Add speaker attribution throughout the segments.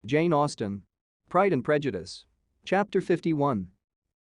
Speaker 1: Jane Austen. Pride and Prejudice. Chapter 51.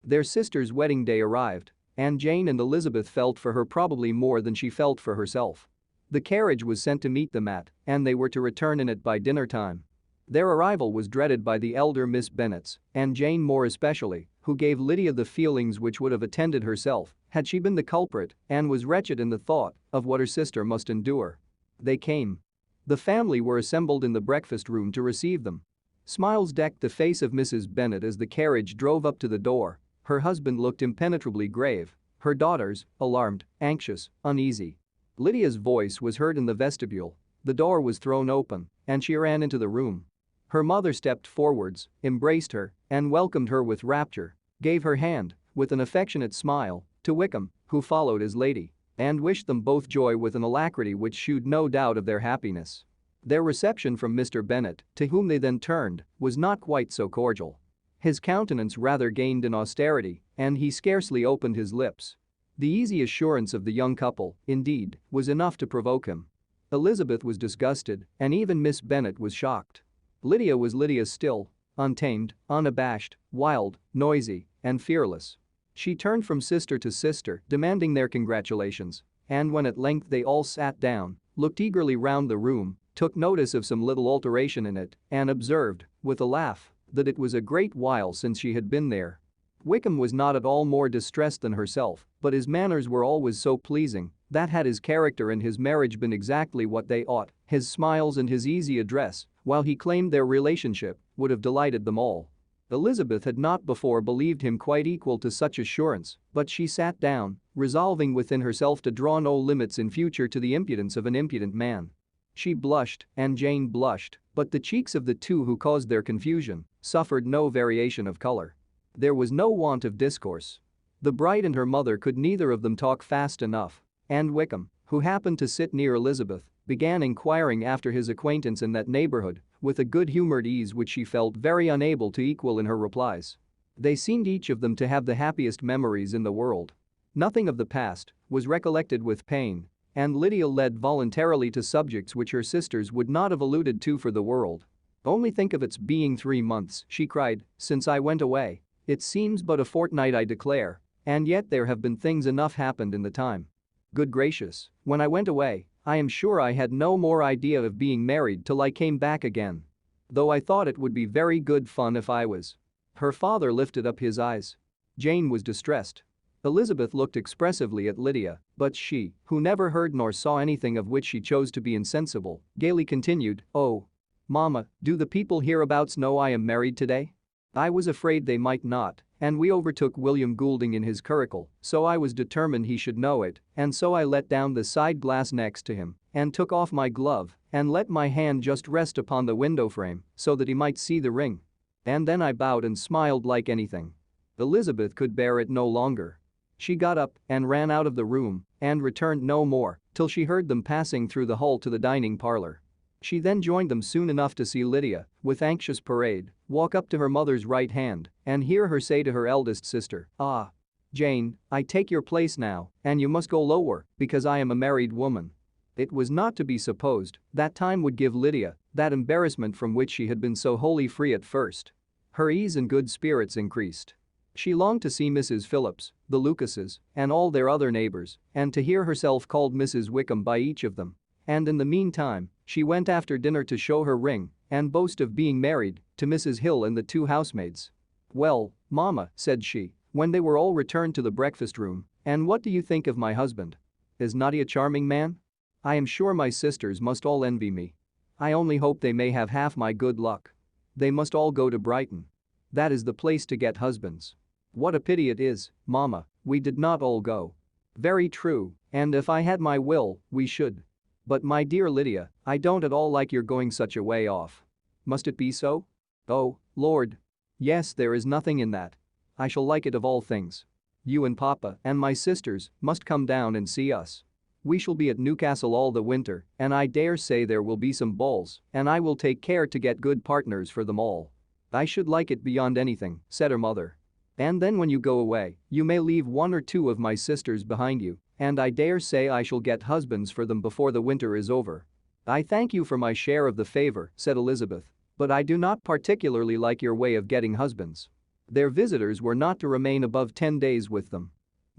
Speaker 1: Their sister's wedding day arrived, and Jane and Elizabeth felt for her probably more than she felt for herself. The carriage was sent to meet them and they were to return in it by dinner time. Their arrival was dreaded by the elder Miss Bennets, and Jane more especially, who gave Lydia the feelings which would have attended herself had she been the culprit and was wretched in the thought of what her sister must endure. They came. The family were assembled in the breakfast room to receive them. Smiles decked the face of Mrs. Bennet as the carriage drove up to the door. Her husband looked impenetrably grave, her daughters, alarmed, anxious, uneasy. Lydia's voice was heard in the vestibule. The door was thrown open, and she ran into the room. Her mother stepped forwards, embraced her, and welcomed her with rapture, gave her hand, with an affectionate smile, to Wickham, who followed his lady, and wished them both joy with an alacrity which shewed no doubt of their happiness. Their reception from Mr. Bennet, to whom they then turned, was not quite so cordial. His countenance rather gained in austerity, and he scarcely opened his lips. The easy assurance of the young couple, indeed, was enough to provoke him. Elizabeth was disgusted, and even Miss Bennet was shocked. Lydia was Lydia still, untamed, unabashed, wild, noisy, and fearless. She turned from sister to sister, demanding their congratulations, and when at length they all sat down, looked eagerly round the room, took notice of some little alteration in it, and observed, with a laugh, that it was a great while since she had been there. Wickham was not at all more distressed than herself, but his manners were always so pleasing that had his character and his marriage been exactly what they ought, his smiles and his easy address, while he claimed their relationship, would have delighted them all. Elizabeth had not before believed him quite equal to such assurance, but she sat down, resolving within herself to draw no limits in future to the impudence of an impudent man. She blushed, and Jane blushed, but the cheeks of the two who caused their confusion suffered no variation of color. There was no want of discourse. The bride and her mother could neither of them talk fast enough, and Wickham, who happened to sit near Elizabeth, began inquiring after his acquaintance in that neighborhood with a good-humored ease which she felt very unable to equal in her replies. They seemed each of them to have the happiest memories in the world. Nothing of the past was recollected with pain, and Lydia led voluntarily to subjects which her sisters would not have alluded to for the world. "Only think of its being 3 months," she cried, "since I went away. It seems but a fortnight, I declare, and yet there have been things enough happened in the time. Good gracious, when I went away, I am sure I had no more idea of being married till I came back again. Though I thought it would be very good fun if I was." Her father lifted up his eyes. Jane was distressed. Elizabeth looked expressively at Lydia, but she, who never heard nor saw anything of which she chose to be insensible, gaily continued, "Oh, Mama, do the people hereabouts know I am married today? I was afraid they might not, and we overtook William Goulding in his curricle, so I was determined he should know it, and so I let down the side glass next to him and took off my glove and let my hand just rest upon the window frame so that he might see the ring. And then I bowed and smiled like anything." Elizabeth could bear it no longer. She got up and ran out of the room and returned no more till she heard them passing through the hall to the dining parlor. She then joined them soon enough to see Lydia, with anxious parade, walk up to her mother's right hand and hear her say to her eldest sister, "Ah, Jane, I take your place now, and you must go lower because I am a married woman." It was not to be supposed that time would give Lydia that embarrassment from which she had been so wholly free at first. Her ease and good spirits increased. She longed to see Mrs. Phillips, the Lucases, and all their other neighbors, and to hear herself called Mrs. Wickham by each of them. And in the meantime, she went after dinner to show her ring and boast of being married to Mrs. Hill and the 2 housemaids. "Well, Mama," said she, when they were all returned to the breakfast room, "and what do you think of my husband? Is not he a charming man? I am sure my sisters must all envy me. I only hope they may have half my good luck. They must all go to Brighton. That is the place to get husbands. What a pity it is, Mama, we did not all go." "Very true, and if I had my will, we should. But my dear Lydia, I don't at all like your going such a way off. Must it be so? Oh, Lord. Yes, there is nothing in that. I shall like it of all things. You and Papa and my sisters must come down and see us. We shall be at Newcastle all the winter, and I dare say there will be some balls, and I will take care to get good partners for them all. I should like it beyond anything," said her mother. "And then when you go away, you may leave 1 or 2 of my sisters behind you, and I dare say I shall get husbands for them before the winter is over." "I thank you for my share of the favor," said Elizabeth, But I do not particularly like your way of getting husbands. Their visitors were not to remain above 10 days with them.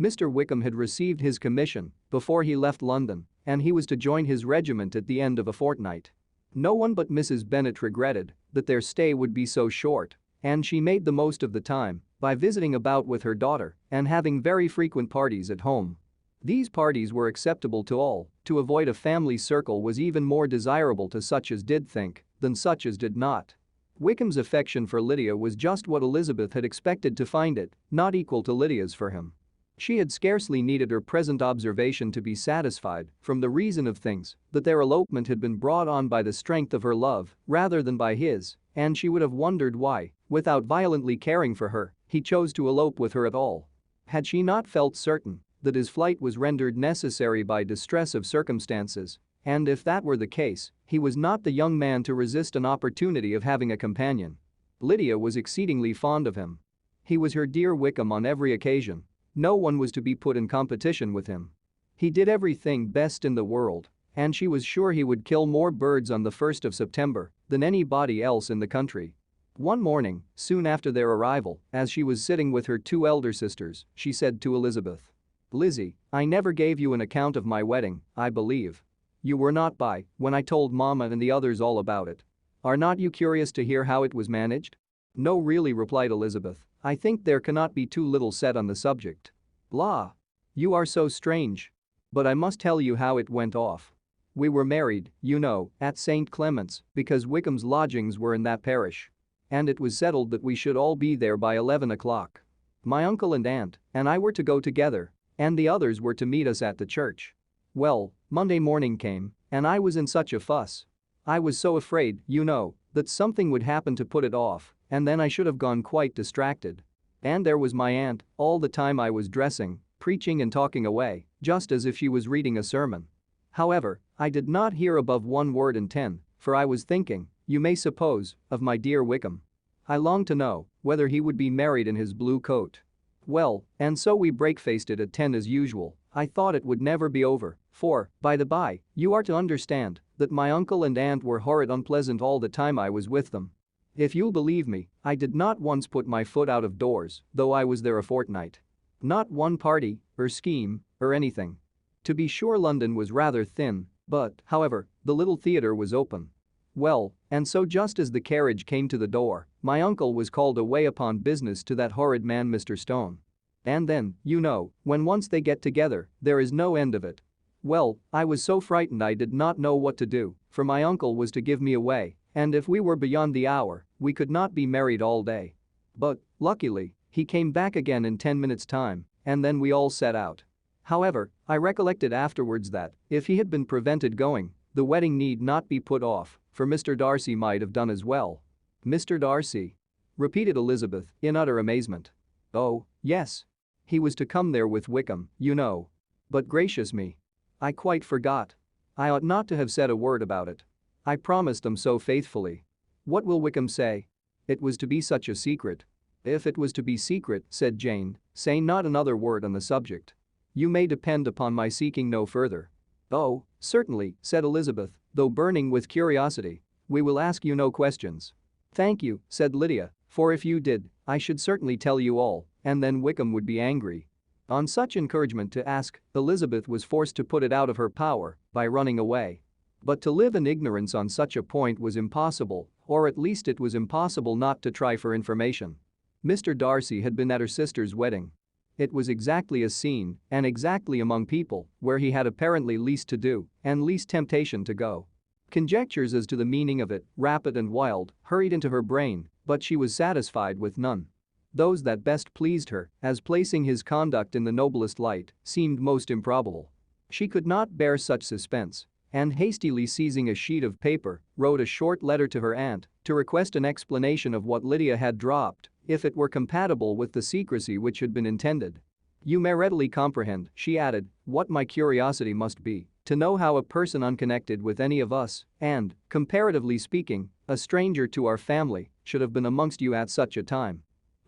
Speaker 1: Mr. Wickham had received his commission before he left London, and he was to join his regiment at the end of a fortnight. No one but Mrs. Bennet regretted that their stay would be so short, and she made the most of the time by visiting about with her daughter and having very frequent parties at home. These parties were acceptable to all. To avoid a family circle was even more desirable to such as did think than such as did not. Wickham's affection for Lydia was just what Elizabeth had expected to find it, not equal to Lydia's for him. She had scarcely needed her present observation to be satisfied, from the reason of things, that their elopement had been brought on by the strength of her love rather than by his, and she would have wondered why, without violently caring for her, he chose to elope with her at all. Had she not felt certain that his flight was rendered necessary by distress of circumstances, and if that were the case, he was not the young man to resist an opportunity of having a companion. Lydia was exceedingly fond of him. He was her dear Wickham on every occasion. No one was to be put in competition with him. He did everything best in the world, and she was sure he would kill more birds on the 1st of September than anybody else in the country. One morning, soon after their arrival, as she was sitting with her 2 elder sisters, she said to Elizabeth, "Lizzie, I never gave you an account of my wedding, I believe. You were not by when I told Mama and the others all about it. Are not you curious to hear how it was managed?" "No, really," replied Elizabeth. "I think there cannot be too little said on the subject." "La! You are so strange. But I must tell you how it went off. We were married, you know, at St. Clement's because Wickham's lodgings were in that parish. And it was settled that we should all be there by 11 o'clock. My uncle and aunt and I were to go together, and the others were to meet us at the church. Well, Monday morning came, and I was in such a fuss. I was so afraid, you know, that something would happen to put it off, and then I should have gone quite distracted. And there was my aunt, all the time I was dressing, preaching and talking away, just as if she was reading a sermon. However, I did not hear above 1 word in 10, for I was thinking, you may suppose, of my dear Wickham. I longed to know whether he would be married in his blue coat. Well, and so we breakfasted it at 10 as usual. I thought it would never be over, for, by the by, you are to understand that my uncle and aunt were horrid unpleasant all the time I was with them. If you'll believe me, I did not once put my foot out of doors, though I was there a fortnight. Not one party, or scheme, or anything. To be sure London was rather thin, but, however, the little theatre was open. Well, and so just as the carriage came to the door, my uncle was called away upon business to that horrid man Mr. Stone. And then, you know, when once they get together, there is no end of it. Well, I was so frightened I did not know what to do, for my uncle was to give me away, and if we were beyond the hour, we could not be married all day. But, luckily, he came back again in 10 minutes' time, and then we all set out. However, I recollected afterwards that, if he had been prevented going, the wedding need not be put off, for Mr. Darcy might have done as well." "Mr. Darcy?" repeated Elizabeth, in utter amazement. "Oh, yes. He was to come there with Wickham, you know. But gracious me. I quite forgot. I ought not to have said a word about it. I promised them so faithfully. What will Wickham say? It was to be such a secret." "If it was to be secret," said Jane, "say not another word on the subject. You may depend upon my seeking no further." "Oh, certainly," said Elizabeth, though burning with curiosity. "We will ask you no questions." "Thank you," said Lydia, "for if you did, I should certainly tell you all, and then Wickham would be angry." On such encouragement to ask, Elizabeth was forced to put it out of her power by running away. But to live in ignorance on such a point was impossible, or at least it was impossible not to try for information. Mr. Darcy had been at her sister's wedding. It was exactly a scene and exactly among people where he had apparently least to do and least temptation to go. Conjectures as to the meaning of it, rapid and wild, hurried into her brain, but she was satisfied with none. Those that best pleased her, as placing his conduct in the noblest light, seemed most improbable. She could not bear such suspense, and hastily seizing a sheet of paper, wrote a short letter to her aunt to request an explanation of what Lydia had dropped, if it were compatible with the secrecy which had been intended. "You may readily comprehend," she added, "what my curiosity must be, to know how a person unconnected with any of us, and, comparatively speaking, a stranger to our family, should have been amongst you at such a time.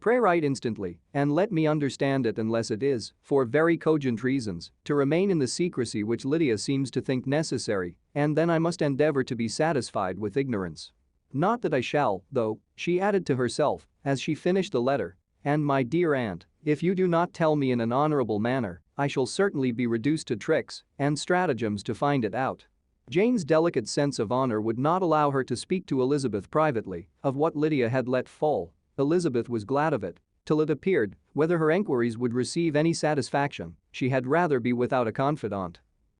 Speaker 1: Pray write instantly, and let me understand it unless it is, for very cogent reasons, to remain in the secrecy which Lydia seems to think necessary, and then I must endeavor to be satisfied with ignorance." Not that I shall, though, she added to herself as she finished the letter. And my dear aunt, if you do not tell me in an honorable manner, I shall certainly be reduced to tricks and stratagems to find it out. Jane's delicate sense of honor would not allow her to speak to Elizabeth privately of what Lydia had let fall. Elizabeth was glad of it. Till it appeared whether her enquiries would receive any satisfaction, she had rather be without a confidant.